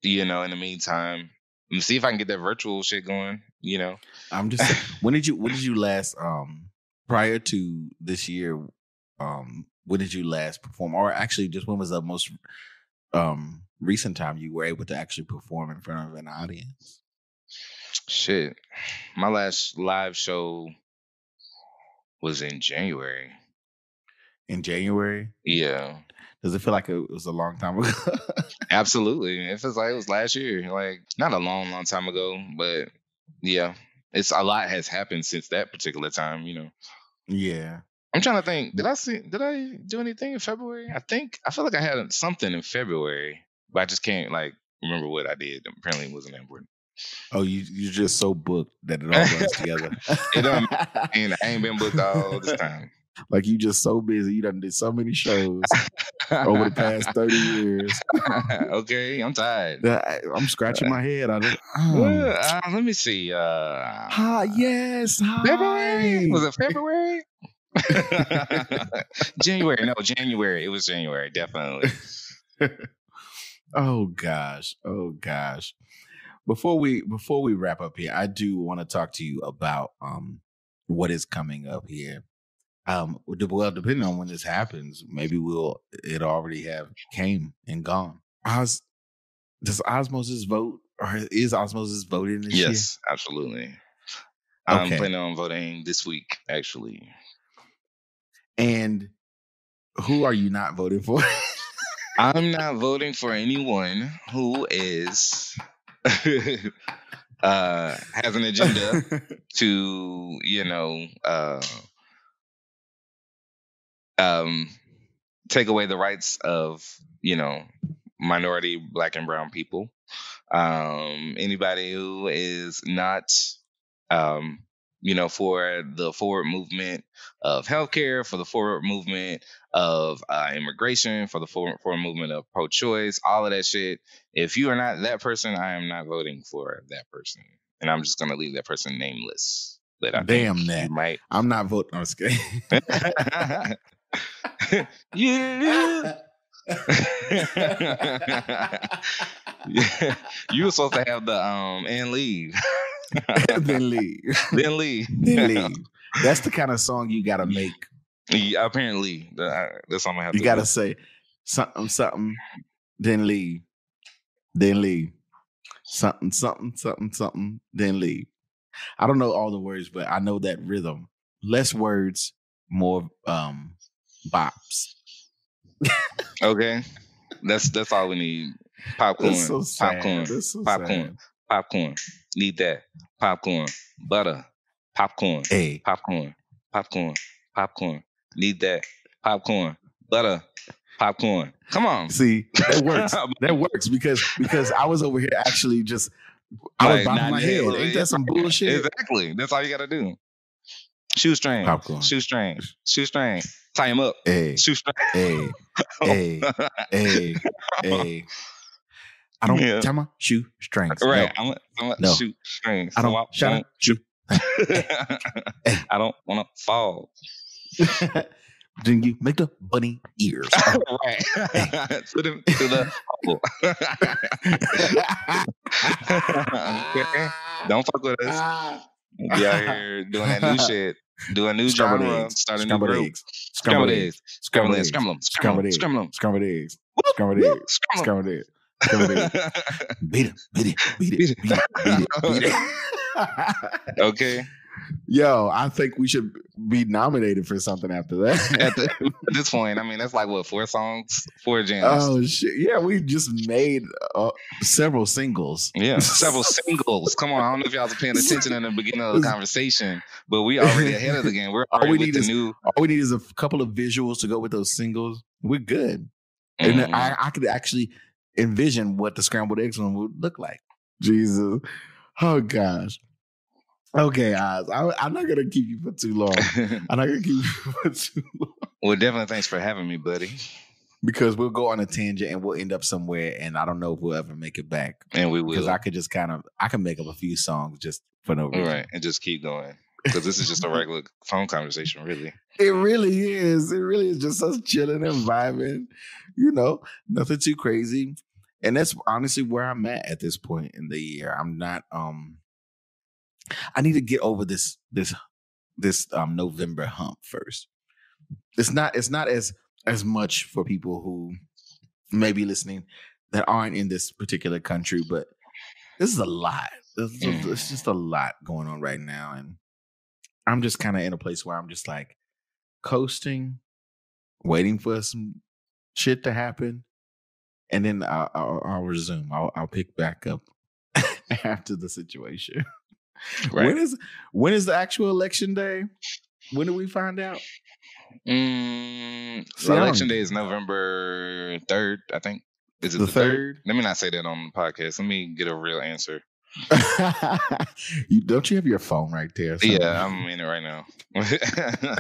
the meantime, let me see if I can get that virtual shit going, I'm just saying, when did you last prior to this year, when did you last perform? Or actually just when was the most recent time you were able to actually perform in front of an audience? Shit. My last live show was in January. In January? Yeah. Does it feel like it was a long time ago? Absolutely. It feels like it was last year. Like, not a long time ago, but yeah. It's a lot has happened since that particular time, Yeah. I'm trying to think. Did I do anything in February? I feel like I had something in February, but I just can't like remember what I did. Apparently it wasn't important. Oh, you're just so booked that it all runs together. I ain't been booked all this time. Like you just so busy. You done did so many shows over the past 30 years. Okay, I'm tired. I'm scratching my head. Let me see. Yes. February? Was it February? January. No, January. It was January, definitely. Oh gosh. Before we wrap up here, I do want to talk to you about what is coming up here. Well, depending on when this happens, maybe it already have came and gone. Does Ahz Moses vote, or is Ahz Moses voting this year? Yes, absolutely. I'm planning on voting this week, actually. And who are you not voting for? I'm not voting for anyone who is has an agenda to, take away the rights of, minority Black and brown people. Anybody who is not, for the forward movement of healthcare, for the forward movement of immigration, for the forward movement of pro-choice, all of that shit. If you are not that person, I am not voting for that person, and I'm just gonna leave that person nameless. But I think Damn you that. might. I'm not voting. I'm scared. You you were supposed to have the and leave. Then leave. Then leave. Then leave. That's the kind of song you gotta make. Yeah, apparently, that's all I have. You gotta say something, then leave, then leave, something, then leave. I don't know all the words, but I know that rhythm. Less words, more bops. Okay, that's all we need. Popcorn, so popcorn, so popcorn, sad. popcorn. Need that popcorn, butter, popcorn, Hey, popcorn, popcorn, popcorn. Need that popcorn, butter, popcorn. Come on. see, that works. That works because I was over here actually just I was bopping my head. Ain't that some bullshit? Exactly. That's all you gotta do. Shoestring, Popcorn. shoestring, shoestring. Tie him up. Hey, Shoestring. hey, hey, hey, hey. I don't tie my shoestrings. Right. No. I'm a No. shoestrings. I don't shut up. Shoot. I don't want to fall. Then you make the bunny ears. Right. Put him to the hole. Okay. Don't fuck with us. Be out here doing that new shit. Do a new genre. Start a new group. Scrambled eggs. Scrambled eggs. Scramble them. Scramble them. Scramble them. Scrambled eggs. Scrambled eggs. Scrambled eggs. Scrambled eggs. Beat it. Beat it. Beat it. Beat it. Beat it. Beat it. Okay. Yo, I think we should be nominated for something after that. At this point, I mean, that's like what, 4 songs, 4 jams. Oh shit! Yeah, we just made several singles. Yeah, several singles. Come on, I don't know if y'all was paying attention in the beginning of the conversation, but we already ahead of the game. We're already with the new. All we need is a couple of visuals to go with those singles. We're good. And I could actually envision what the scrambled eggs one would look like. Jesus, oh gosh. Okay, Ahz, I'm not gonna keep you for too long. I'm not gonna keep you for too long. Well, definitely thanks for having me, buddy. Because we'll go on a tangent and we'll end up somewhere, and I don't know if we'll ever make it back. And we will. Because I could just I can make up a few songs just for no reason. Right, and just keep going. Because this is just a regular phone conversation, really. It really is. It really is just us chilling and vibing. Nothing too crazy. And that's honestly where I'm at this point in the year. I'm not I need to get over this November hump first. It's not as much for people who may be listening that aren't in this particular country, but this is a lot. It's just a lot going on right now, and I'm just kind of in a place where I'm just like coasting, waiting for some shit to happen, and then I'll resume. I'll pick back up after the situation. Right. When is the actual election day? When do we find out? Election day is November 3rd, I think. Is it the 3rd? Let me not say that on the podcast. Let me get a real answer. Don't you have your phone right there? Yeah, I'm in it right now.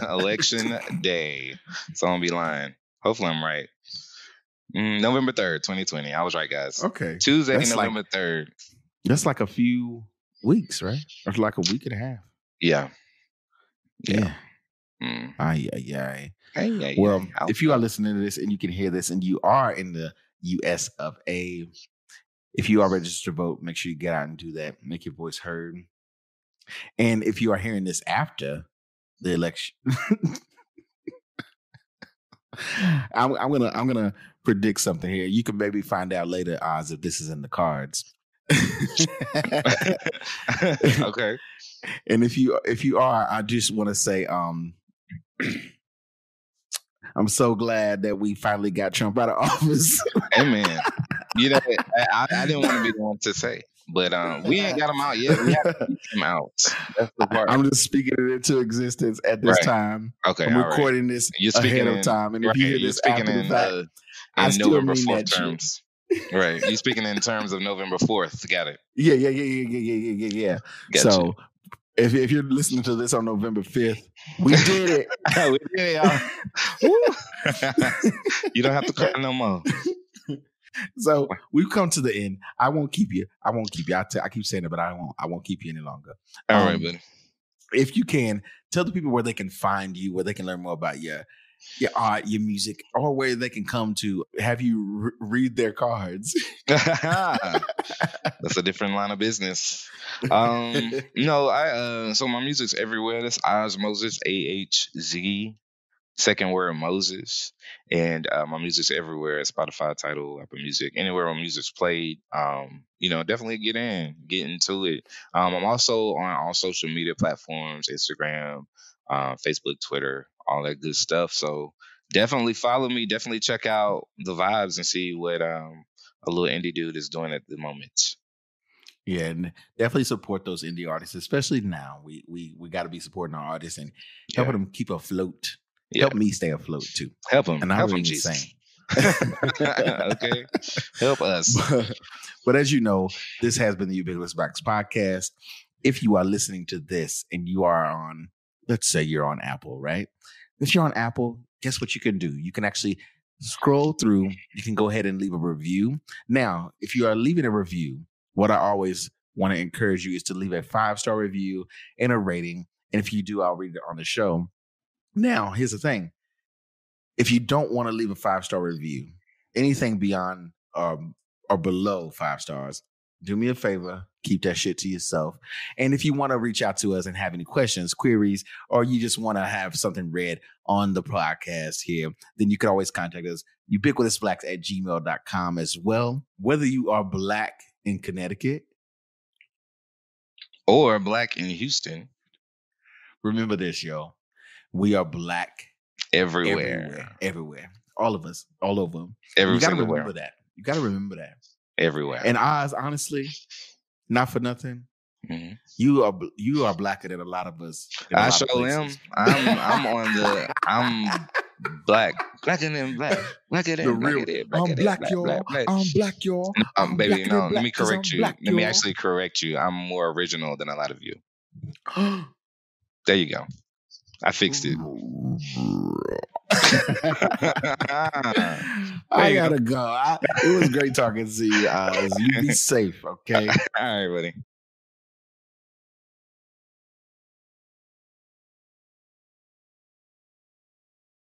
Election day. So I'm gonna be lying. Hopefully I'm right. November 3rd, 2020. I was right, guys. Okay. Tuesday, November 3rd. That's like a few weeks, right? Or like a week and a half. Yeah. Well, if you are listening to this and you can hear this and you are in the US of A, if you are registered to vote, make sure you get out and do that. Make your voice heard. And if you are hearing this after the election, I'm gonna predict something here. You can maybe find out later, Ahz, if this is in the cards. Okay. And if you are, I just want to say, I'm so glad that we finally got Trump out of office. Amen. I didn't want to be the one to say, but we ain't got him out yet. We have to keep him out. That's the part. I'm just speaking it into existence at this time. Okay, I'm recording this ahead of time, and if you hear this after the fact, I still November mean 4th that terms. Right, you speaking in terms of November 4th. Got it. Yeah. Gotcha. So If you're listening to this on November 5th, we did it. We did it, y'all. You don't have to cry no more. So we've come to the end. I won't keep you. I keep saying it, but I won't keep you any longer. All right, buddy. If you can, tell the people where they can find you, where they can learn more about your art, your music, or where they can come to have you read their cards. That's a different line of business. No, so my music's everywhere. That's Ahz Moses, AHZ, second word Moses, and my music's everywhere. Spotify, Tidal, Apple Music, anywhere where music's played. Definitely get into it. I'm also on all social media platforms: Instagram, Facebook, Twitter, all that good stuff. So definitely follow me. Definitely check out the vibes and see what a little indie dude is doing at the moment. Yeah, and definitely support those indie artists, especially now. We got to be supporting our artists and helping them keep afloat. Yeah. Help me stay afloat too. Help them. And I'm really insane. Okay, help us. But as you know, this has been the Ubiquitous Box Podcast. If you are listening to this and you are on, let's say you're on Apple, right? If you're on Apple, guess what you can do? You can actually scroll through. You can go ahead and leave a review. Now, if you are leaving a review, what I always want to encourage you is to leave a 5-star review and a rating. And if you do, I'll read it on the show. Now, here's the thing. If you don't want to leave a 5-star review, anything beyond or below 5 stars, do me a favor, keep that shit to yourself. And if you want to reach out to us and have any questions, queries, or you just want to have something read on the podcast here, then you can always contact us, ubiquitousblacks@gmail.com as well. Whether you are Black in Connecticut or Black in Houston, remember this, yo. We are Black everywhere. All of us, all over them. You got to remember that. You got to remember that. Everywhere. And Ahz, honestly, not for nothing, mm-hmm. you are Blacker than a lot of us. I sure am. I'm blacker than black. Blacker than black. I'm black, y'all. I'm black, y'all. Baby, no. Let me correct you. Let me actually correct you. I'm more original than a lot of you. There you go. I fixed it. I gotta go. It was great talking to you. You be safe, okay? All right, buddy.